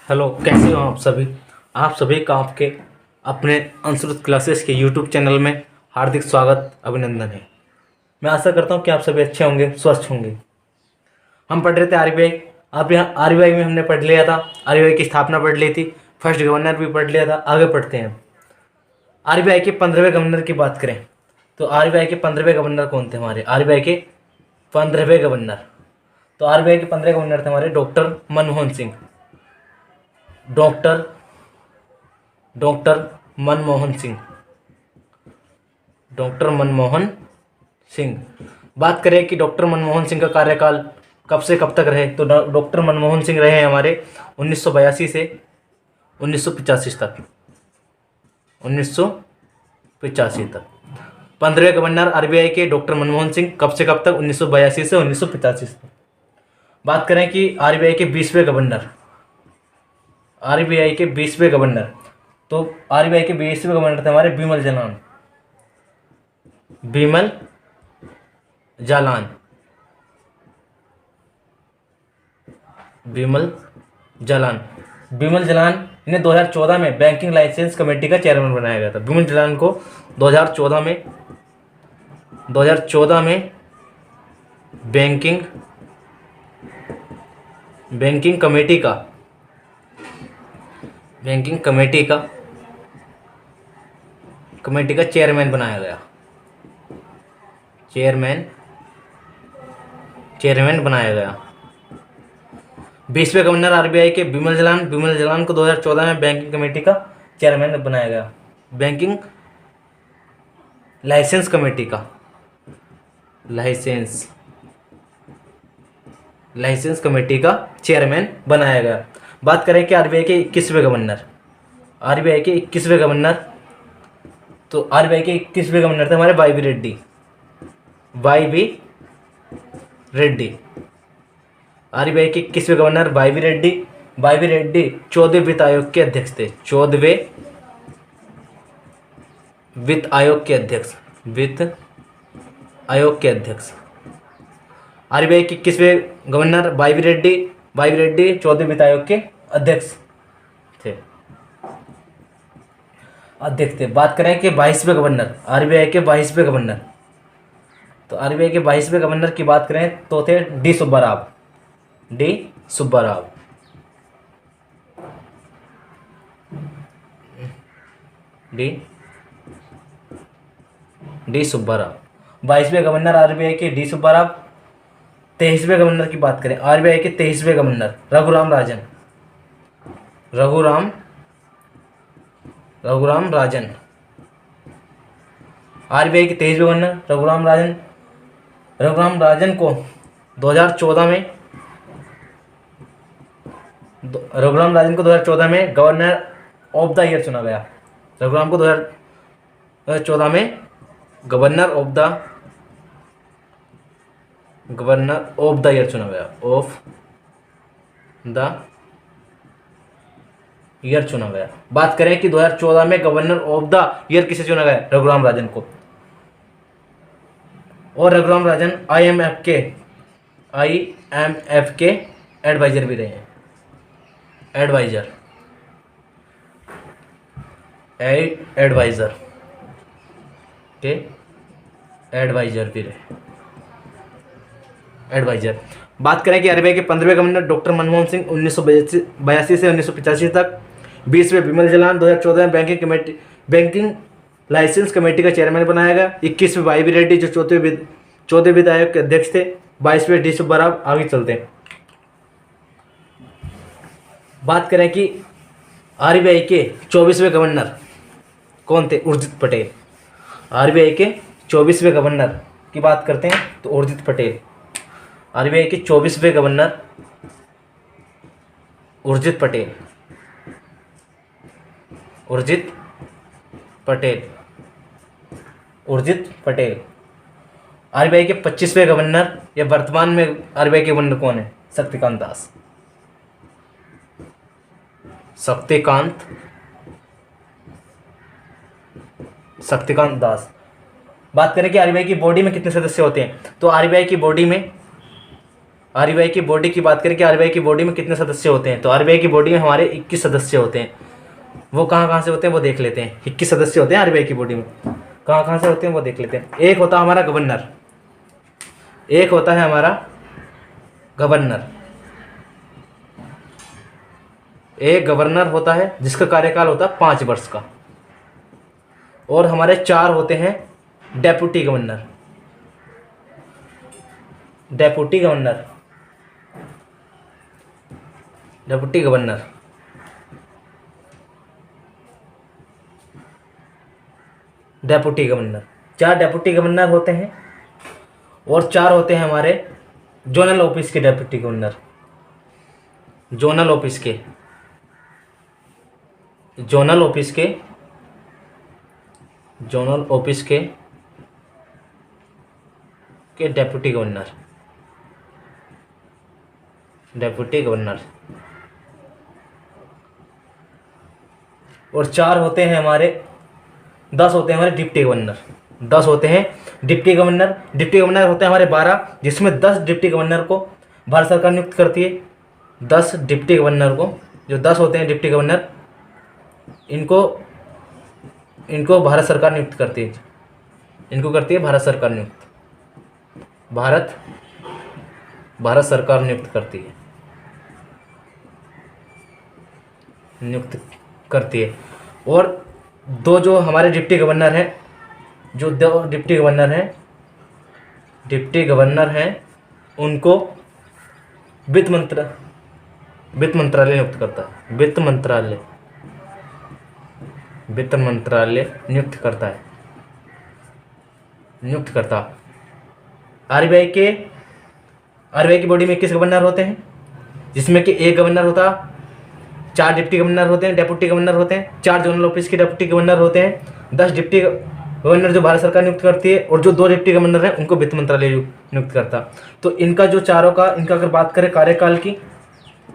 Hello, कैसे हो आप सभी का आपके अपने अंशुरुत क्लासेस के यूट्यूब चैनल में हार्दिक स्वागत अभिनंदन है। मैं आशा करता हूँ कि आप सभी अच्छे होंगे, स्वस्थ होंगे। हम पढ़ रहे थे आरबीआई। आप यहाँ आरबीआई में हमने पढ़ लिया था, आरबीआई की स्थापना पढ़ ली थी, फर्स्ट गवर्नर भी पढ़ लिया था। आगे पढ़ते हैं। आरबीआई के 15वें गवर्नर की बात करें तो आरबीआई के 15वें गवर्नर कौन थे? हमारे आरबीआई के 15वें गवर्नर, तो आरबीआई के 15 गवर्नर थे हमारे doctor Manmohan Singh. Doctor doctor Manmohan Singh. Doctor Manmohan Singh. बात करें कि डॉक्टर मनमोहन सिंह का कार्यकाल कब से कब तक रहे, तो डॉक्टर मनमोहन सिंह रहे हैं हमारे 1982 से 1985 तक। 1985 तक 15वें गवर्नर आरबीआई के डॉक्टर मनमोहन सिंह। कब से कब तक? 1982 से 1985 तक। बात करें कि आरबीआई के 20वें गवर्नर, आरबीआई के 20वें गवर्नर, तो आरबीआई के 20वें गवर्नर थे हमारे बिमल जालान। बिमल जालान। बिमल जालान। बिमल जालान इन्हें 2014 में बैंकिंग लाइसेंस कमेटी का चेयरमैन बनाया गया था। बिमल जालान को 2014 में बैंकिंग कमेटी का चेयरमैन बनाया गया। चेयरमैन बनाया गया। 20वें गवर्नर आरबीआई के बिमल जालान को 2014 में बैंकिंग कमेटी का चेयरमैन बनाया गया। बैंकिंग लाइसेंस कमेटी का लाइसेंस कमेटी का चेयरमैन बनाया गया। बात करें कि आरबीआई के 21वें गवर्नर, तो आरबीआई के 21वें गवर्नर थे हमारे वाई बी रेड्डी। आरबीआई के 21वें गवर्नर वाई बी रेड्डी 14वें वित्त आयोग के अध्यक्ष थे। 14वें वित्त आयोग के अध्यक्ष। आरबीआई के 21वें गवर्नर वाई बी रेड्डी 14वें वित्त आयोग के अध्यक्ष थे। बात करें कि 22वें गवर्नर, आरबीआई के 22वें गवर्नर, तो आरबीआई के 22वें गवर्नर की बात करें तो थे डी सुब्बाराव। डी सुब्बाराव 22वें गवर्नर आरबीआई के डी सुब्बाराव। 23वें गवर्नर की बात करें, आरबीआई के 23वें गवर्नर रघुराम राजन। आरबीआई के 23वें गवर्नर रघुराम राजन को 2014 में गवर्नर ऑफ द ईयर चुना गया। रघुराम को 2014 में गवर्नर ऑफ द ईयर चुना गया। बात करें कि 2014 में गवर्नर ऑफ द ईयर किसे चुना गया? रघुराम राजन को। और रघुराम राजन आईएमएफ के एडवाइजर भी रहे हैं। एडवाइजर भी रहे। बात करें कि आरबीआई के 15वें गवर्नर डॉक्टर मनमोहन सिंह 1982 से 1985 तक। 20वें बिमल जालान 2014 में बैंकिंग लाइसेंस कमेटी का चेयरमैन बनाया गया। 21वें वाई बी रेड्डी जो चौथे वित्त आयोग के अध्यक्ष थे। 22वें डी सुब्बाराव। आगे चलते हैं। बात करें कि आरबीआई के 24वें गवर्नर कौन थे? उर्जित पटेल। आरबीआई के 24वें गवर्नर की बात करते हैं तो उर्जित पटेल। आरबीआई के 24वें गवर्नर उर्जित पटेल। आरबीआई के 25वें गवर्नर या वर्तमान में आरबीआई के गवर्नर कौन है? शक्तिकांत दास। बात करें कि आरबीआई की बॉडी में कितने सदस्य होते हैं, तो आरबीआई की बॉडी में आरबीआई की बॉडी की बात करें कि आरबीआई की बॉडी में कितने सदस्य होते हैं, तो आरबीआई की बॉडी में हमारे 21 सदस्य होते हैं। वो कहाँ कहाँ से होते हैं वो देख लेते हैं। 21 सदस्य होते हैं आरबीआई की बॉडी में, कहाँ कहाँ से होते हैं वो देख लेते हैं। एक होता है हमारा गवर्नर, एक होता है हमारा गवर्नर, एक गवर्नर होता है जिसका कार्यकाल होता है 5 वर्ष का। और हमारे 4 होते हैं deputy governor, deputy governor, deputy governor, deputy governor. 4 deputy governor होते हैं और 4 होते हैं हमारे जोनल ऑफिस के डेप्यूटी गवर्नर, जोनल ऑफिस के, जोनल ऑफिस के, जोनल ऑफिस के डेप्यूटी गवर्नर, डेप्यूटी गवर्नर। और 4 होते हैं हमारे 10 होते हैं हमारे डिप्टी गवर्नर, 10 होते हैं डिप्टी गवर्नर। डिप्टी गवर्नर होते हैं हमारे 12, जिसमें 10 डिप्टी गवर्नर को भारत सरकार नियुक्त करती है। 10 डिप्टी गवर्नर को, जो 10 होते हैं डिप्टी गवर्नर, इनको भारत सरकार नियुक्त करती है, इनको करती है भारत सरकार नियुक्त, भारत सरकार नियुक्त करती है, नियुक्त करती है। और 2 जो हमारे डिप्टी गवर्नर हैं, जो 2 डिप्टी गवर्नर हैं, उनको वित्त मंत्रालय नियुक्त करता है, वित्त मंत्रालय नियुक्त करता है, नियुक्त करता। आरबीआई की बॉडी में 21 गवर्नर होते हैं, जिसमें कि एक गवर्नर होता, 4 डिप्टी गवर्नर होते हैं, डेप्यूटी गवर्नर होते हैं, 4 जोनल ऑफिस के डेप्यूटी गवर्नर होते हैं, 10 डिप्टी गवर्नर जो भारत सरकार नियुक्त करती है, और जो 2 डिप्टी गवर्नर हैं उनको वित्त मंत्रालय नियुक्त करता। तो इनका जो चारों का, इनका अगर बात करें कार्यकाल की,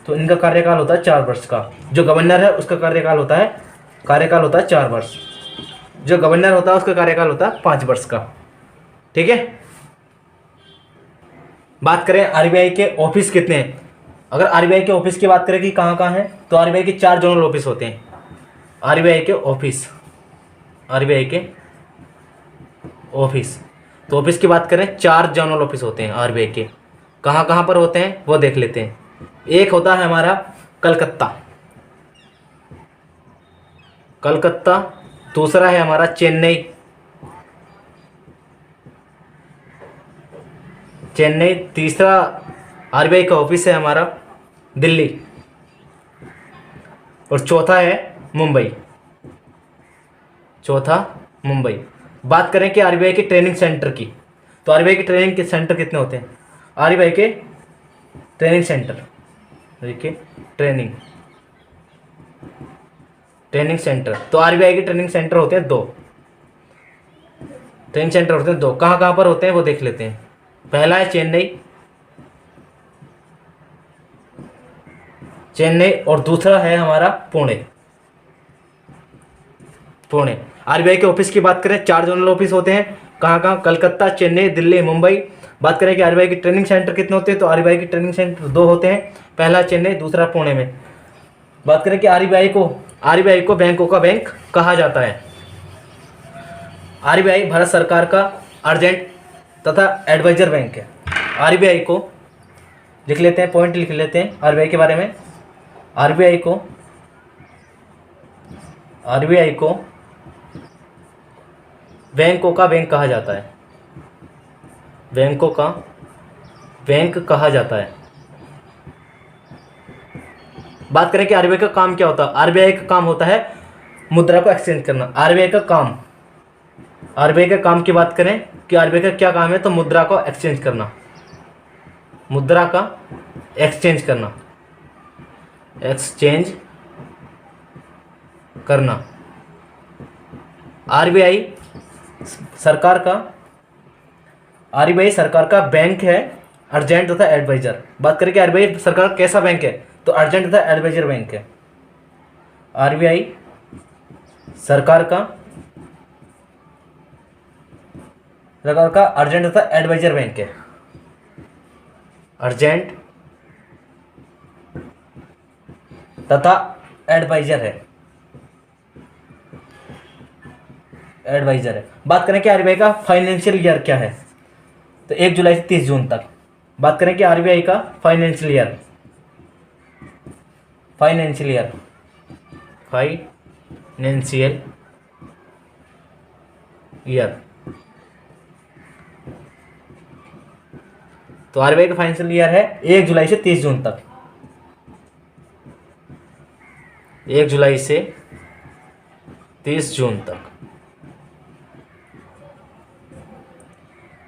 तो इनका कार्यकाल होता है 4 वर्ष का। जो गवर्नर है उसका कार्यकाल होता है 4 वर्ष, जो गवर्नर होता है उसका कार्यकाल होता है 5 वर्ष का। ठीक है। बात करें आरबीआई के ऑफिस कितने हैं, अगर आरबीआई के ऑफिस की बात करें कि कहाँ कहाँ है, तो आरबीआई के 4 जोनल ऑफिस होते हैं। आरबीआई के ऑफिस, तो ऑफिस की बात करें 4 जोनल ऑफिस होते हैं आरबीआई के। कहाँ कहाँ पर होते हैं वो देख लेते हैं। एक होता है हमारा कलकत्ता, दूसरा है हमारा चेन्नई, तीसरा आरबीआई का ऑफिस है हमारा दिल्ली, और चौथा है मुंबई, बात करें कि आरबीआई के ट्रेनिंग सेंटर की, तो आरबीआई के ट्रेनिंग के सेंटर कितने होते हैं। आरबीआई के ट्रेनिंग सेंटर, देखिए ट्रेनिंग सेंटर, तो आरबीआई के ट्रेनिंग सेंटर होते हैं 2, ट्रेनिंग सेंटर होते हैं 2। कहाँ कहाँ पर होते हैं वो देख लेते हैं। पहला है चेन्नई, और दूसरा है हमारा पुणे। आरबीआई के ऑफिस की बात करें 4 जोनल ऑफिस होते हैं। कहाँ कहाँ, कलकत्ता, चेन्नई, दिल्ली, मुंबई। बात करें कि आरबीआई के ट्रेनिंग सेंटर कितने होते हैं, तो आरबीआई के ट्रेनिंग सेंटर 2 होते हैं, पहला चेन्नई, दूसरा पुणे में। बात करें कि आरबीआई को बैंकों का बैंक कहा जाता है। आरबीआई भारत सरकार का अर्जेंट तथा एडवाइजर बैंक है। आरबीआई को लिख लेते हैं, पॉइंट लिख लेते हैं आरबीआई के बारे में। आरबीआई को बैंकों का बैंक कहा जाता है, बैंकों का बैंक कहा जाता है। बात करें कि आरबीआई का काम क्या होता है, आरबीआई का काम होता है मुद्रा को एक्सचेंज करना। आरबीआई का काम की बात करें कि आरबीआई का क्या काम है, तो मुद्रा को एक्सचेंज करना, मुद्रा का एक्सचेंज करना। आरबीआई सरकार का बैंक है, अर्जेंट तथा एडवाइजर। बात करें कि आरबीआई सरकार कैसा बैंक है, तो अर्जेंट तथा एडवाइजर बैंक है। आरबीआई सरकार का अर्जेंट तथा एडवाइजर बैंक है। अर्जेंट तथा एडवाइजर है। एडवाइजर है। बात करें कि आरबीआई का फाइनेंशियल ईयर क्या है, तो 1 जुलाई से 30 जून तक। बात करें कि आरबीआई का फाइनेंशियल ईयर, फाइनेंशियल ईयर, तो आरबीआई का फाइनेंशियल ईयर है 1 जुलाई से 30 जून तक। 1 जुलाई से 30 जून तक।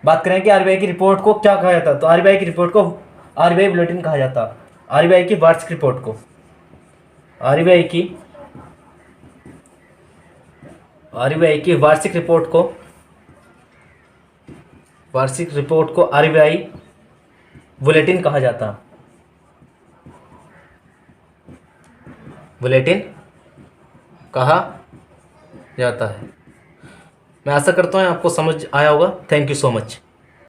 बात करें कि आरबीआई की रिपोर्ट को क्या कहा जाता है, तो आरबीआई की रिपोर्ट को आरबीआई बुलेटिन कहा जाता है। आरबीआई की वार्षिक रिपोर्ट को, आरबीआई की वार्षिक रिपोर्ट को आरबीआई बुलेटिन कहा जाता है। बुलेटिन कहा जाता है। मैं आशा करता हूँ आपको समझ आया होगा। Thank you so much.